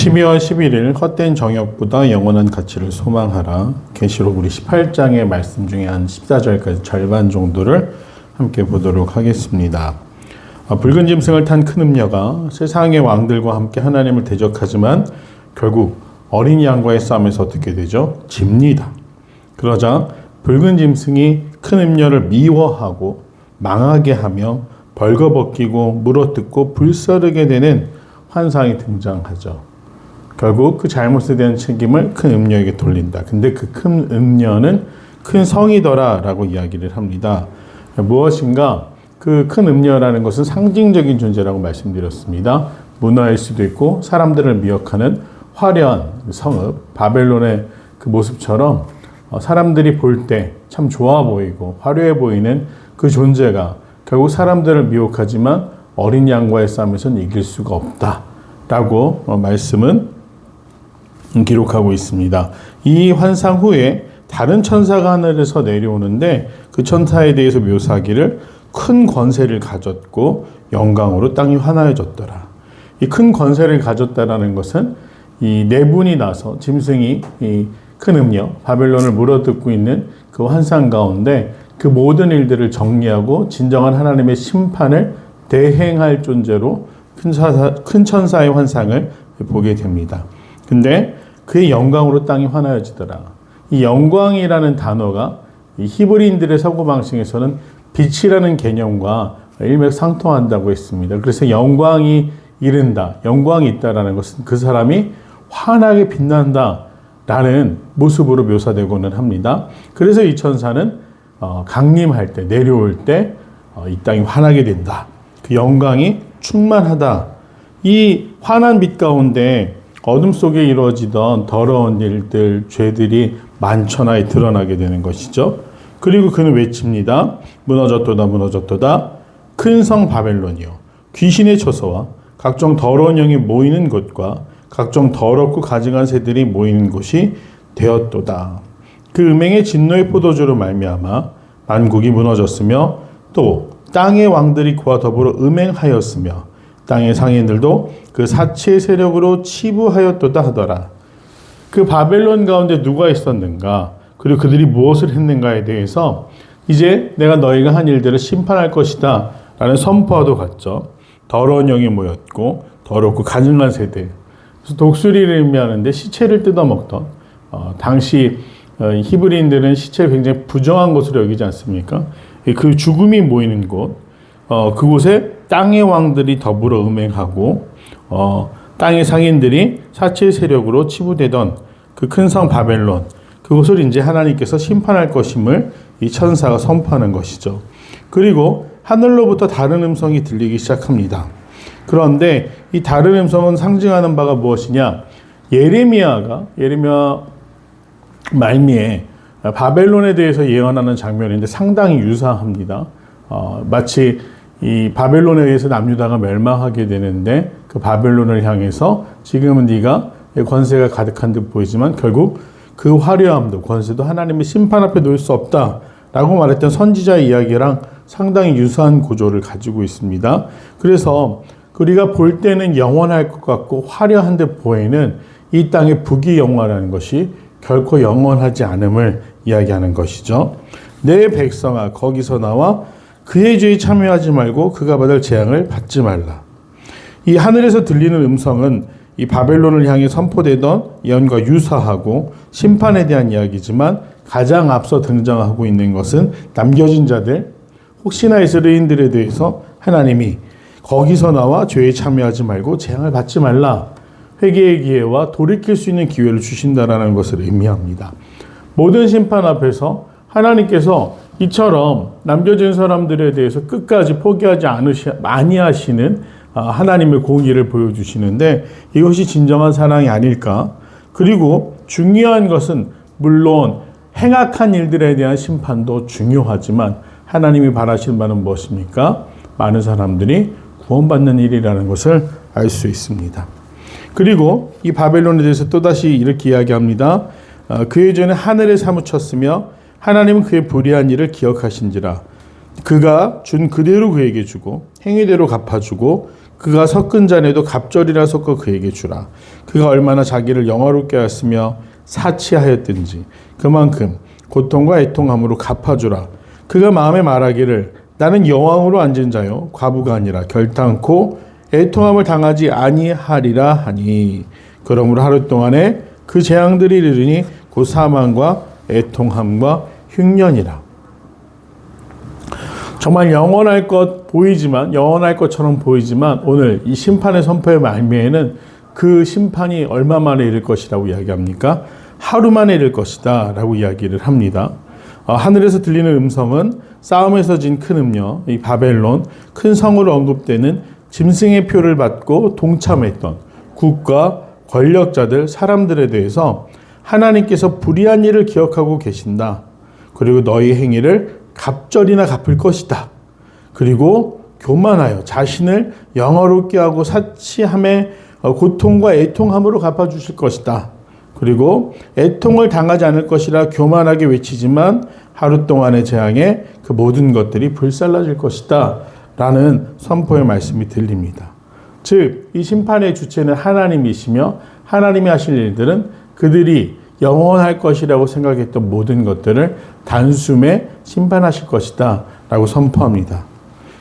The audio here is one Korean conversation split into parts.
12월 11일 헛된 정욕보다 영원한 가치를 소망하라. 계시록 우리 18장의 말씀 중에 한 14절까지 절반 정도를 함께 보도록 하겠습니다. 붉은 짐승을 탄 큰 음녀가 세상의 왕들과 함께 하나님을 대적하지만 결국 어린 양과의 싸움에서 어떻게 되죠? 집니다. 그러자 붉은 짐승이 큰 음녀를 미워하고 망하게 하며 벌거벗기고 물어뜯고 불사르게 되는 환상이 등장하죠. 결국 그 잘못에 대한 책임을 큰 음녀에게 돌린다. 근데 그 큰 음녀는 큰 성이더라 라고 이야기를 합니다. 무엇인가 그 큰 음녀라는 것은 상징적인 존재라고 말씀드렸습니다. 문화일 수도 있고 사람들을 미혹하는 화려한 성읍 바벨론의 그 모습처럼 사람들이 볼 때 참 좋아 보이고 화려해 보이는 그 존재가 결국 사람들을 미혹하지만 어린 양과의 싸움에서는 이길 수가 없다라고 말씀은 기록하고 있습니다. 이 환상 후에 다른 천사가 하늘에서 내려오는데 그 천사에 대해서 묘사하기를 큰 권세를 가졌고 영광으로 땅이 환하여졌더라. 이 큰 권세를 가졌다라는 것은 이 내분이 나서 짐승이 이 큰 음녀 바벨론을 물어뜯고 있는 그 환상 가운데 그 모든 일들을 정리하고 진정한 하나님의 심판을 대행할 존재로 큰 천사의 환상을 보게 됩니다. 근데 그의 영광으로 땅이 환하여지더라. 이 영광이라는 단어가 이 히브리인들의 사고방식에서는 빛이라는 개념과 일맥상통한다고 했습니다. 그래서 영광이 이른다, 영광이 있다라는 것은 그 사람이 환하게 빛난다라는 모습으로 묘사되고는 합니다. 그래서 이 천사는 강림할 때, 내려올 때 이 땅이 환하게 된다. 그 영광이 충만하다. 이 환한 빛 가운데 어둠 속에 이루어지던 더러운 일들, 죄들이 만천하에 드러나게 되는 것이죠. 그리고 그는 외칩니다. 무너졌도다 무너졌도다. 큰 성 바벨론이요. 귀신의 처소와 각종 더러운 영이 모이는 곳과 각종 더럽고 가증한 새들이 모이는 곳이 되었도다. 그 음행의 진노의 포도주로 말미암아 만국이 무너졌으며 또 땅의 왕들이 그와 더불어 음행하였으며 땅의 상인들도 그 사치의 세력으로 치부하였도다 하더라. 그 바벨론 가운데 누가 있었는가? 그리고 그들이 무엇을 했는가에 대해서 이제 내가 너희가 한 일들을 심판할 것이다 라는 선포와도 같죠. 더러운 영이 모였고 더럽고 가증한 새들. 그래서 독수리를 의미하는데 시체를 뜯어먹던 당시 히브리인들은 시체를 굉장히 부정한 것으로 여기지 않습니까? 그 죽음이 모이는 곳, 그곳에 땅의 왕들이 더불어 음행하고 땅의 상인들이 사치의 세력으로 치부되던 그 큰 성 바벨론, 그것을 이제 하나님께서 심판할 것임을 이 천사가 선포하는 것이죠. 그리고 하늘로부터 다른 음성이 들리기 시작합니다. 그런데 이 다른 음성은 상징하는 바가 무엇이냐? 예레미야 말미에 바벨론에 대해서 예언하는 장면인데 상당히 유사합니다. 마치 이 바벨론에 의해서 남유다가 멸망하게 되는데 그 바벨론을 향해서 지금은 네가 권세가 가득한 듯 보이지만 결국 그 화려함도 권세도 하나님의 심판 앞에 놓일 수 없다라고 말했던 선지자의 이야기랑 상당히 유사한 구조를 가지고 있습니다. 그래서 우리가 볼 때는 영원할 것 같고 화려한 듯 보이는 이 땅의 부귀영화라는 것이 결코 영원하지 않음을 이야기하는 것이죠. 내 백성아 거기서 나와 그의 죄에 참여하지 말고 그가 받을 재앙을 받지 말라. 이 하늘에서 들리는 음성은 이 바벨론을 향해 선포되던 예언과 유사하고 심판에 대한 이야기지만 가장 앞서 등장하고 있는 것은 남겨진 자들, 혹시나 이스라엘인들에 대해서 하나님이 거기서 나와 죄에 참여하지 말고 재앙을 받지 말라. 회개의 기회와 돌이킬 수 있는 기회를 주신다라는 것을 의미합니다. 모든 심판 앞에서 하나님께서 이처럼 남겨진 사람들에 대해서 끝까지 포기하지 아니하시는 하나님의 공의를 보여주시는데 이것이 진정한 사랑이 아닐까? 그리고 중요한 것은 물론 행악한 일들에 대한 심판도 중요하지만 하나님이 바라시는 바는 무엇입니까? 많은 사람들이 구원받는 일이라는 것을 알 수 있습니다. 그리고 이 바벨론에 대해서 또다시 이렇게 이야기합니다. 그의 죄는 하늘에 사무쳤으며 하나님은 그의 불의한 일을 기억하신지라. 그가 준 그대로 그에게 주고 행위대로 갚아주고 그가 섞은 잔에도 갑절이라 섞어 그에게 주라. 그가 얼마나 자기를 영화롭게 하였으며 사치하였든지 그만큼 고통과 애통함으로 갚아주라. 그가 마음에 말하기를 나는 여왕으로 앉은 자요 과부가 아니라 결탄코 애통함을 당하지 아니하리라 하니 그러므로 하루 동안에 그 재앙들이 이르니 곧 사망과 애통함과 흉년이라. 정말 영원할 것처럼 보이지만 오늘 이 심판의 선포의 말미에는 그 심판이 얼마 만에 이를 것이라고 이야기합니까? 하루 만에 이를 것이다 라고 이야기를 합니다. 하늘에서 들리는 음성은 싸움에서 진 큰 음녀, 이 바벨론, 큰 성으로 언급되는 짐승의 표를 받고 동참했던 국가, 권력자들, 사람들에 대해서 하나님께서 불의한 일을 기억하고 계신다. 그리고 너희 행위를 갑절이나 갚을 것이다. 그리고 교만하여 자신을 영화롭게 하고 사치함에 고통과 애통함으로 갚아주실 것이다. 그리고 애통을 당하지 않을 것이라 교만하게 외치지만 하루 동안의 재앙에 그 모든 것들이 불살라질 것이다. 라는 선포의 말씀이 들립니다. 즉, 이 심판의 주체는 하나님이시며 하나님이 하실 일들은 그들이 영원할 것이라고 생각했던 모든 것들을 단숨에 심판하실 것이다 라고 선포합니다.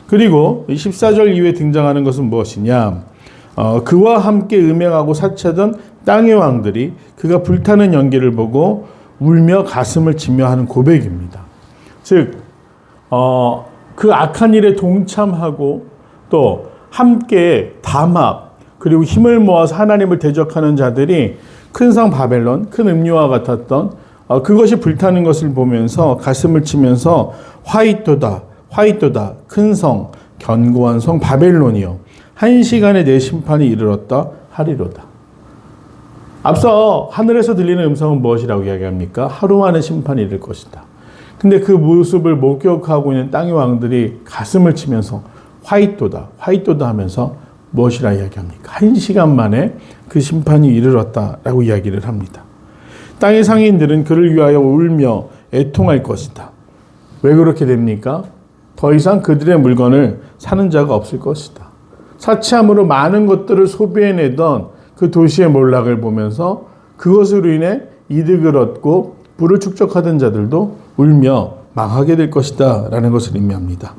그리고 14절 이후에 등장하는 것은 무엇이냐? 그와 함께 음행하고 사치하던 땅의 왕들이 그가 불타는 연기를 보고 울며 가슴을 치며 하는 고백입니다. 즉, 그 악한 일에 동참하고 또 함께 담합 그리고 힘을 모아서 하나님을 대적하는 자들이 큰 성 바벨론, 큰 음료와 같았던 그것이 불타는 것을 보면서 가슴을 치면서 화이토다, 화이토다, 큰 성, 견고한 성 바벨론이여 한 시간에 내 심판이 이르렀다 하리로다. 앞서 하늘에서 들리는 음성은 무엇이라고 이야기합니까? 하루 만에 심판이 이를 것이다. 근데 그 모습을 목격하고 있는 땅의 왕들이 가슴을 치면서 화이토다, 화이토다 하면서 무엇이라 이야기합니까? 한 시간 만에 그 심판이 이르렀다라고 이야기를 합니다. 땅의 상인들은 그를 위하여 울며 애통할 것이다. 왜 그렇게 됩니까? 더 이상 그들의 물건을 사는 자가 없을 것이다. 사치함으로 많은 것들을 소비해내던 그 도시의 몰락을 보면서 그것으로 인해 이득을 얻고 부를 축적하던 자들도 울며 망하게 될 것이다 라는 것을 의미합니다.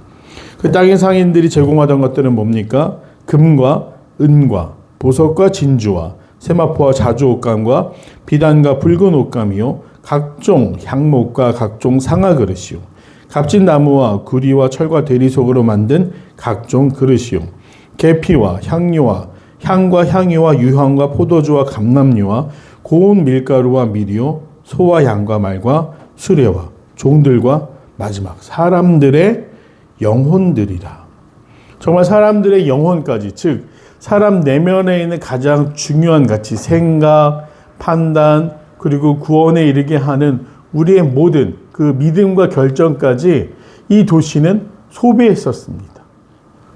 그 땅의 상인들이 제공하던 것들은 뭡니까? 금과 은과 보석과 진주와 세마포와 자주 옷감과 비단과 붉은 옷감이요 각종 향목과 각종 상아 그릇이요 값진 나무와 구리와 철과 대리석으로 만든 각종 그릇이요 계피와 향료와 향과 향유와 유황과 포도주와 감람류와 고운 밀가루와 밀이요 소와 양과 말과 수레와 종들과 마지막 사람들의 영혼들이라. 정말 사람들의 영혼까지, 즉 사람 내면에 있는 가장 중요한 가치, 생각, 판단, 그리고 구원에 이르게 하는 우리의 모든 그 믿음과 결정까지 이 도시는 소비했었습니다.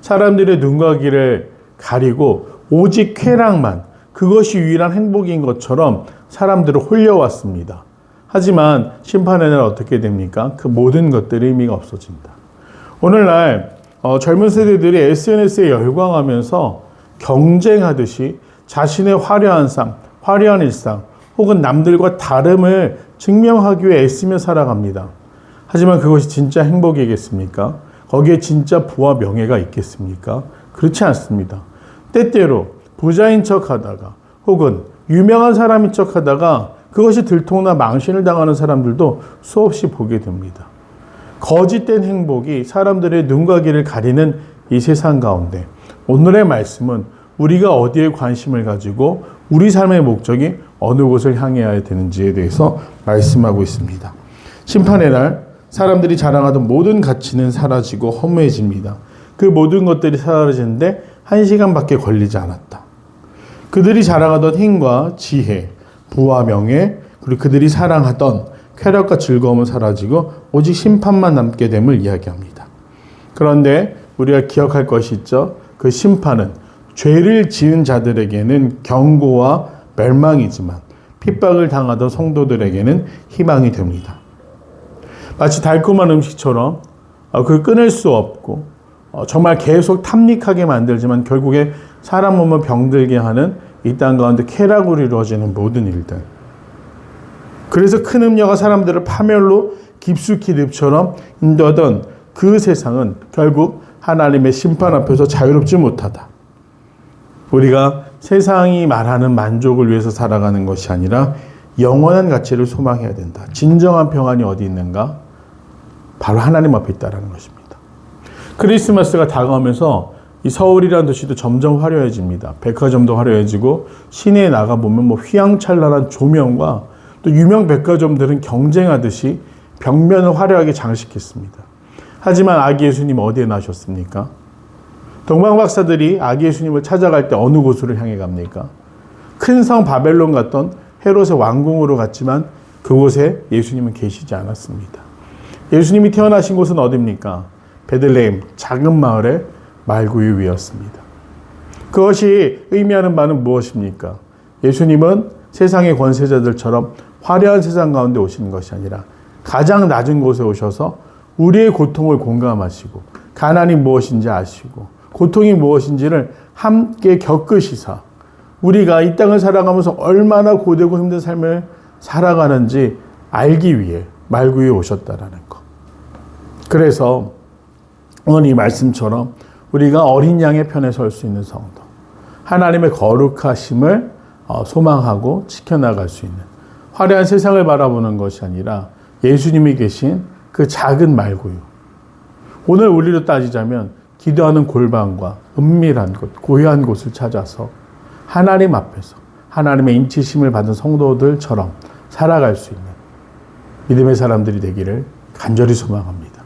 사람들의 눈과 귀를 가리고 오직 쾌락만, 그것이 유일한 행복인 것처럼 사람들을 홀려왔습니다. 하지만 심판의 날 어떻게 됩니까? 그 모든 것들의 의미가 없어진다. 오늘날 젊은 세대들이 SNS에 열광하면서 경쟁하듯이 자신의 화려한 삶, 화려한 일상, 혹은 남들과 다름을 증명하기 위해 애쓰며 살아갑니다. 하지만 그것이 진짜 행복이겠습니까? 거기에 진짜 부와 명예가 있겠습니까? 그렇지 않습니다. 때때로 부자인 척하다가 혹은 유명한 사람인 척하다가 그것이 들통나 망신을 당하는 사람들도 수없이 보게 됩니다. 거짓된 행복이 사람들의 눈과 귀를 가리는 이 세상 가운데 오늘의 말씀은 우리가 어디에 관심을 가지고 우리 삶의 목적이 어느 곳을 향해야 되는지에 대해서 말씀하고 있습니다. 심판의 날 사람들이 자랑하던 모든 가치는 사라지고 허무해집니다. 그 모든 것들이 사라지는데 1시간밖에 걸리지 않았다. 그들이 자랑하던 힘과 지혜, 부와 명예, 그리고 그들이 사랑하던 쾌락과 즐거움은 사라지고 오직 심판만 남게 됨을 이야기합니다. 그런데 우리가 기억할 것이 있죠. 그 심판은 죄를 지은 자들에게는 경고와 멸망이지만 핍박을 당하던 성도들에게는 희망이 됩니다. 마치 달콤한 음식처럼 그걸 끊을 수 없고 정말 계속 탐닉하게 만들지만 결국에 사람 몸을 병들게 하는 이 땅 가운데 쾌락으로 이루어지는 모든 일들. 그래서 큰 음녀가 사람들을 파멸로 깊숙이 늪처럼 인도하던 그 세상은 결국 하나님의 심판 앞에서 자유롭지 못하다. 우리가 세상이 말하는 만족을 위해서 살아가는 것이 아니라 영원한 가치를 소망해야 된다. 진정한 평안이 어디 있는가? 바로 하나님 앞에 있다는 것입니다. 크리스마스가 다가오면서 이 서울이라는 도시도 점점 화려해집니다. 백화점도 화려해지고 시내에 나가보면 휘황찬란한 조명과 또 유명 백화점들은 경쟁하듯이 벽면을 화려하게 장식했습니다. 하지만 아기 예수님 어디에 나셨습니까? 동방박사들이 아기 예수님을 찾아갈 때 어느 곳으로 향해 갑니까? 큰 성 바벨론 갔던 헤롯의 왕궁으로 갔지만 그곳에 예수님은 계시지 않았습니다. 예수님이 태어나신 곳은 어디입니까? 베들레헴 작은 마을의 말구유 위였습니다. 그것이 의미하는 바는 무엇입니까? 예수님은 세상의 권세자들처럼 화려한 세상 가운데 오시는 것이 아니라 가장 낮은 곳에 오셔서 우리의 고통을 공감하시고 가난이 무엇인지 아시고 고통이 무엇인지를 함께 겪으시사 우리가 이 땅을 살아가면서 얼마나 고되고 힘든 삶을 살아가는지 알기 위해 말구유에 오셨다라는 것. 그래서 오늘 이 말씀처럼 우리가 어린 양의 편에 설 수 있는 성도, 하나님의 거룩하심을 소망하고 지켜나갈 수 있는 화려한 세상을 바라보는 것이 아니라 예수님이 계신 그 작은 말구유. 오늘 우리로 따지자면 기도하는 골방과 은밀한 곳, 고요한 곳을 찾아서 하나님 앞에서 하나님의 인치심을 받은 성도들처럼 살아갈 수 있는 믿음의 사람들이 되기를 간절히 소망합니다.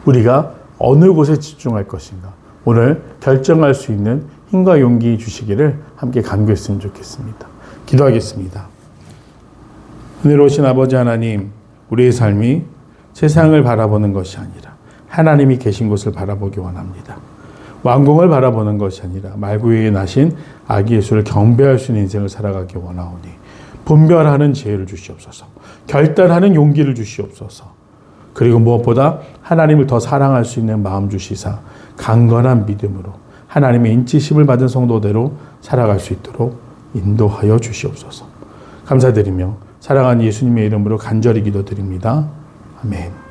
우리가 어느 곳에 집중할 것인가 오늘 결정할 수 있는 힘과 용기 주시기를 함께 간구했으면 좋겠습니다. 기도하겠습니다. 은혜로우신 아버지 하나님, 우리의 삶이 세상을 바라보는 것이 아니라 하나님이 계신 곳을 바라보기 원합니다. 왕궁을 바라보는 것이 아니라 말구유에 나신 아기 예수를 경배할 수 있는 인생을 살아가기 원하오니 분별하는 지혜를 주시옵소서. 결단하는 용기를 주시옵소서. 그리고 무엇보다 하나님을 더 사랑할 수 있는 마음 주시사 강건한 믿음으로 하나님의 인치심을 받은 성도대로 살아갈 수 있도록 인도하여 주시옵소서. 감사드리며 사랑하는 예수님의 이름으로 간절히 기도드립니다. 아멘.